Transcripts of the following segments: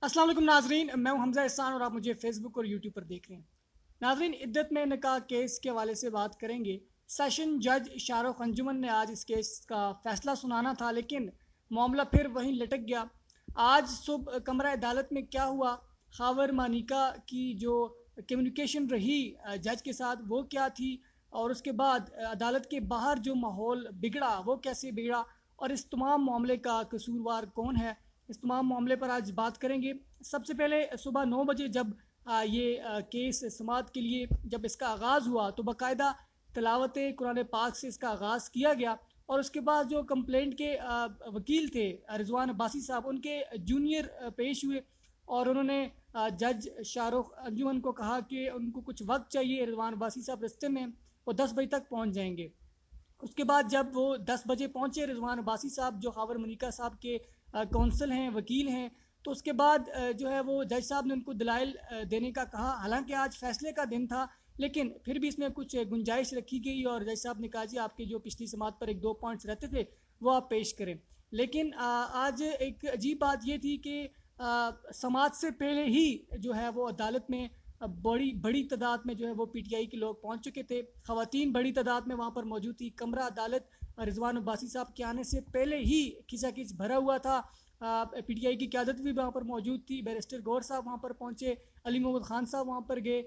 अस्सलाम वालेकुम नाजरीन, मैं हूं हमजा एहसान और आप मुझे फेसबुक और यूट्यूब पर देख रहे हैं। नाजरीन, इद्दत में निकाह केस के हवाले से बात करेंगे। सेशन जज शाहरुख अंजुमन ने आज इस केस का फैसला सुनाना था, लेकिन मामला फिर वहीं लटक गया। आज सुबह कमरा अदालत में क्या हुआ, खावर मानिका की जो कम्युनिकेशन रही जज के साथ वो क्या थी, और उसके बाद अदालत के बाहर जो माहौल बिगड़ा वो कैसे बिगड़ा, और इस तमाम मामले का कसूरवार कौन है, इस तमाम मामले पर आज बात करेंगे। सबसे पहले सुबह 9 बजे जब ये केस समाअत के लिए जब इसका आगाज़ हुआ तो बाकायदा तलावत कुरान पाक से इसका आगाज़ किया गया। और उसके बाद जो कंप्लेंट के वकील थे रिजवान अब्बासी साहब, उनके जूनियर पेश हुए और उन्होंने जज शाहरुख अंजुमन को कहा कि उनको कुछ वक्त चाहिए। रिजवान अब्बासी साहब रस्ते में वो 10 बजे तक पहुंच जाएंगे। उसके बाद जब वो 10 बजे पहुंचे रिजवान अब्बासी साहब, जो खावर मलिका साहब के कौंसल हैं, वकील हैं, तो उसके बाद जो है वो जज साहब ने उनको दलाइल देने का कहा। हालांकि आज फैसले का दिन था, लेकिन फिर भी इसमें कुछ गुंजाइश रखी गई और जज साहब ने कहा जी आपके जो पिछली समात पर एक दो पॉइंट्स रहते थे वो आप पेश करें। लेकिन आज एक अजीब बात ये थी कि समात से पहले ही जो है वो अदालत में बड़ी बड़ी तादाद में जो है वो पीटीआई के लोग पहुंच चुके थे। खवातीन बड़ी तादाद में वहाँ पर मौजूद थी। कमरा अदालत रिजवान अब्बासी साहब के आने से पहले ही खिंचाखिंच भरा हुआ था। पीटीआई की क़यादत भी वहाँ पर मौजूद थी। बैरिस्टर गौर साहब वहाँ पर पहुँचे, अली मोहम्मद खान साहब वहाँ पर गए,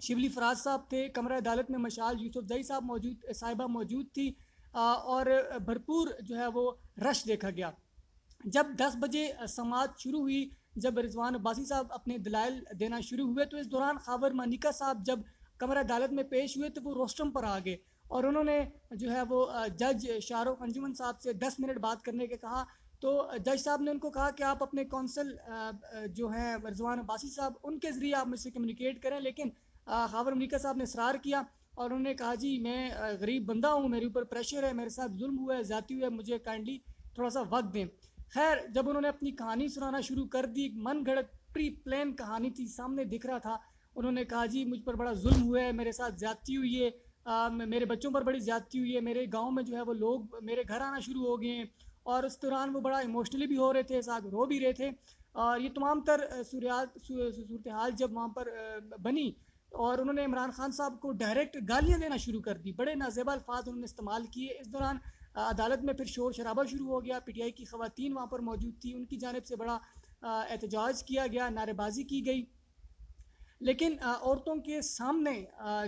शिबली फराज साहब थे। कमरा अदालत में मशाल यूसुफ जई साहब मौजूद साहिबा मौजूद थी। और भरपूर जो है वो रश देखा गया। जब 10 बजे समाअत शुरू हुई, जब रिजवान अब्बासी साहब अपने दलाइल देना शुरू हुए, तो इस दौरान खावर मानिका साहब जब कमरा अदालत में पेश हुए तो वो रोस्टम पर आ गए और उन्होंने जो है वो जज शाहरुख अंजुमन साहब से 10 मिनट बात करने के कहा। तो जज साहब ने उनको कहा कि आप अपने कौंसल जो हैं रिजवान अब्बासी साहब, उनके ज़रिए आप मुझसे कम्युनिकेट करें। लेकिन खावर मलिका साहब ने इसरार किया और उन्होंने कहा जी मैं गरीब बंदा हूँ, मेरे ऊपर प्रेशर है, मेरे साथ जुल्म हुआ है, ज़्यादती हुआ है, मुझे काइंडली थोड़ा सा वक्त दें। खैर, जब उन्होंने अपनी कहानी सुनाना शुरू कर दी, एक मन घड़त प्री प्लान कहानी थी, सामने दिख रहा था। उन्होंने कहा जी मुझ पर बड़ा जुल्म हुआ है, मेरे साथ ज़्यादती हुई है, मेरे बच्चों पर बड़ी ज़्यादती हुई है, मेरे गांव में जो है वो लोग मेरे घर आना शुरू हो गए हैं। और उस दौरान वो बड़ा इमोशनली भी हो रहे थे, साथ रो भी रहे थे। और ये तमाम तर सूरत हाल जब वहाँ पर बनी, और उन्होंने इमरान खान साहब को डायरेक्ट गालियां देना शुरू कर दी, बड़े नाजेबा अल्फाज उन्होंने इस्तेमाल किए। इस दौरान अदालत में फिर शोर शराबा शुरू हो गया। पीटीआई की खवातीन वहाँ पर मौजूद थी, उनकी जानिब से बड़ा एहतजाज किया गया, नारेबाजी की गई। लेकिन औरतों के सामने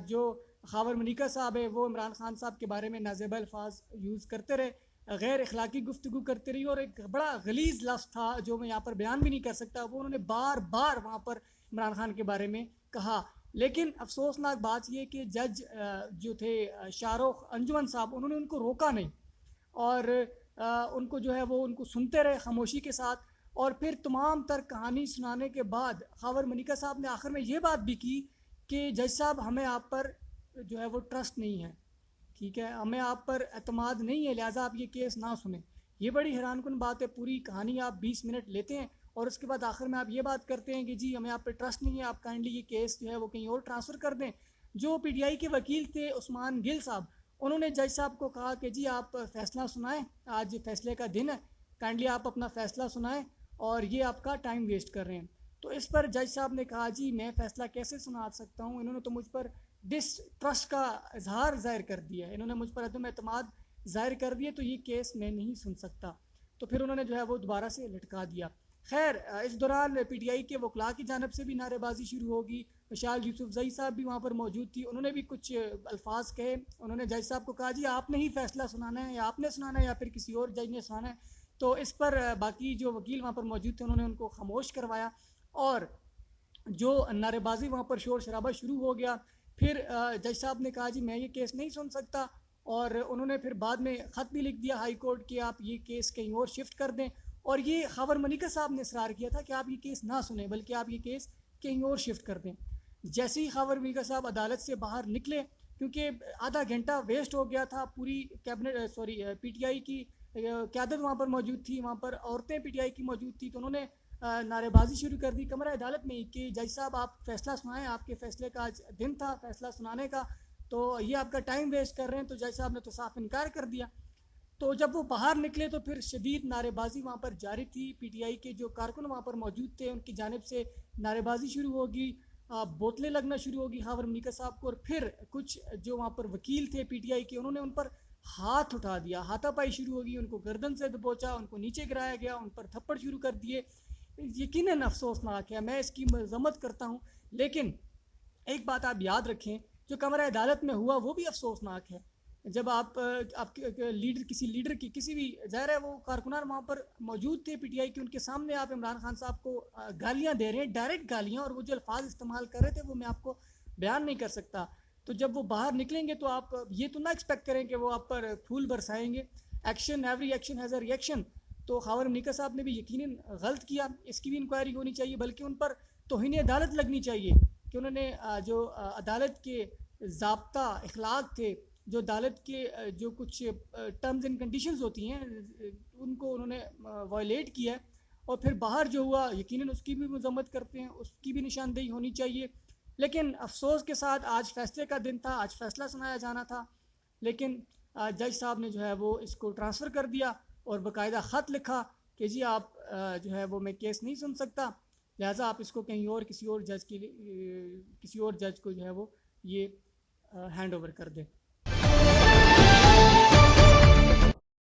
जो खावर मलिका साहब है वो इमरान खान साहब के बारे में नाजेबा अल्फाज यूज़ करते रहे, गैर अखलाकी गुफ्तगू करते रही। और एक बड़ा गलीज लफ्ज़ था जो मैं यहाँ पर बयान भी नहीं कर सकता, वो उन्होंने बार बार वहाँ पर इमरान खान के बारे में कहा। लेकिन अफसोसनाक बात यह कि जज जो थे शाहरुख अंजुमन साहब, उन्होंने उनको रोका नहीं और उनको जो है वो उनको सुनते रहे खामोशी के साथ। और फिर तमाम तर कहानी सुनाने के बाद खावर मलिका साहब ने आखिर में ये बात भी की कि जज साहब हमें आप पर जो है वो ट्रस्ट नहीं है, ठीक है, हमें आप पर एतमाद नहीं है, लिहाजा आप ये केस ना सुने। ये बड़ी हैरान कुन बात है, पूरी कहानी आप 20 मिनट लेते हैं और उसके बाद आखिर में आप ये बात करते हैं कि जी हमें आप पर ट्रस्ट नहीं है, आप काइंडली ये केस जो है वो कहीं और ट्रांसफ़र कर दें। जो पीटीआई के वकील थे उस्मान गिल साहब, उन्होंने जज साहब को कहा कि जी आप फ़ैसला सुनाएं, आज फैसले का दिन है, काइंडली आप अपना फ़ैसला सुनाएं और ये आपका टाइम वेस्ट कर रहे हैं। तो इस पर जज साहब ने कहा जी मैं फ़ैसला कैसे सुना सकता हूँ, इन्होंने तो मुझ पर डिसट्रस्ट का इजहार ज़ाहिर कर दिया है, इन्होंने मुझ पर अदम एतमाद ज़ाहिर कर दिया, तो ये केस मैं नहीं सुन सकता। तो फिर उन्होंने जो है वो दोबारा से लटका दिया। खैर, इस दौरान पीटीआई के वकला की जानब से भी नारेबाजी शुरू होगी। विशाल यूसुफ जई साहब भी वहाँ पर मौजूद थी, उन्होंने भी कुछ अल्फाज कहे। उन्होंने जज साहब को कहा जी आपने ही फैसला सुनाना है, या आपने सुनाना है या फिर किसी और जज ने सुनाना है। तो इस पर बाकी जो वकील वहाँ पर मौजूद थे उन्होंने उनको खामोश करवाया और जो नारेबाजी वहाँ पर शोर शराबा शुरू हो गया। फिर जज साहब ने कहा जी मैं ये केस नहीं सुन सकता, और उन्होंने फिर बाद में ख़त भी लिख दिया हाई कोर्ट कि आप ये केस कहीं और शिफ्ट कर दें। और ये खबर मलिका साहब ने इसरार किया था कि आप ये केस ना सुने, बल्कि आप ये केस कहीं और शिफ्ट कर दें। जैसे ही खबर मलिका साहब अदालत से बाहर निकले, क्योंकि आधा घंटा वेस्ट हो गया था, पूरी कैबिनेट सॉरी पीटीआई की क़यादत वहाँ पर मौजूद थी, वहाँ पर औरतें पीटीआई की मौजूद थी, तो उन्होंने नारेबाजी शुरू कर दी कमरा अदालत में कि जज साहब आप फैसला सुनाएं, आपके फैसले का आज दिन था फैसला सुनाने का, तो ये आपका टाइम वेस्ट कर रहे हैं। तो जज साहब ने तो साफ इनकार कर दिया। تو جب وہ باہر نکلے تو پھر شدید نعرے بازی وہاں پر جاری تھی. پی ٹی آئی کے جو کارکن وہاں پر موجود تھے ان کی جانب سے نعرے بازی شروع ہوگی, بوتلیں لگنا شروع ہوگی ہاور منیکا صاحب کو, اور پھر کچھ جو وہاں پر وکیل تھے پی ٹی آئی کے انہوں نے ان پر ہاتھ اٹھا دیا, ہاتھا پائی شروع ہوگی, ان کو گردن سے دبوچا, ان کو نیچے گرایا گیا, ان پر تھپڑ شروع کر دیے. یقیناً افسوسناک ہے, میں اس کی مذمت کرتا ہوں, لیکن ایک بات آپ یاد رکھیں, جو کمرہ عدالت میں ہوا وہ بھی افسوسناک ہے. جب آپ لیڈر کسی لیڈر کی کسی بھی, ظاہر ہے وہ کارکنان وہاں پر موجود تھے پی ٹی آئی کے, ان کے سامنے آپ عمران خان صاحب کو گالیاں دے رہے ہیں, ڈائریکٹ گالیاں, اور وہ جو الفاظ استعمال کر رہے تھے وہ میں آپ کو بیان نہیں کر سکتا. تو جب وہ باہر نکلیں گے تو آپ یہ تو نہ ایکسپیکٹ کریں کہ وہ آپ پر پھول برسائیں گے. Action, every action has a reaction. تو خاور منیکا صاحب نے بھی یقیناً غلط کیا, اس کی بھی انکوائری ہونی چاہیے, بلکہ ان پر توہین عدالت لگنی چاہیے کہ انہوں نے جو عدالت کے ضابطہ اخلاق تھے, جو عدالت کے جو کچھ ٹرمز اینڈ کنڈیشنز ہوتی ہیں ان کو انہوں نے وائلیٹ کیا ہے, اور پھر باہر جو ہوا یقیناً اس کی بھی مذمت کرتے ہیں, اس کی بھی نشاندہی ہونی چاہیے. لیکن افسوس کے ساتھ آج فیصلے کا دن تھا, آج فیصلہ سنایا جانا تھا, لیکن جج صاحب نے جو ہے وہ اس کو ٹرانسفر کر دیا اور باقاعدہ خط لکھا کہ جی آپ جو ہے وہ میں کیس نہیں سن سکتا, لہٰذا آپ اس کو کہیں اور کسی اور جج کے لیے کسی اور جج کو جو ہے وہ یہ ہینڈ اوور کر دیں.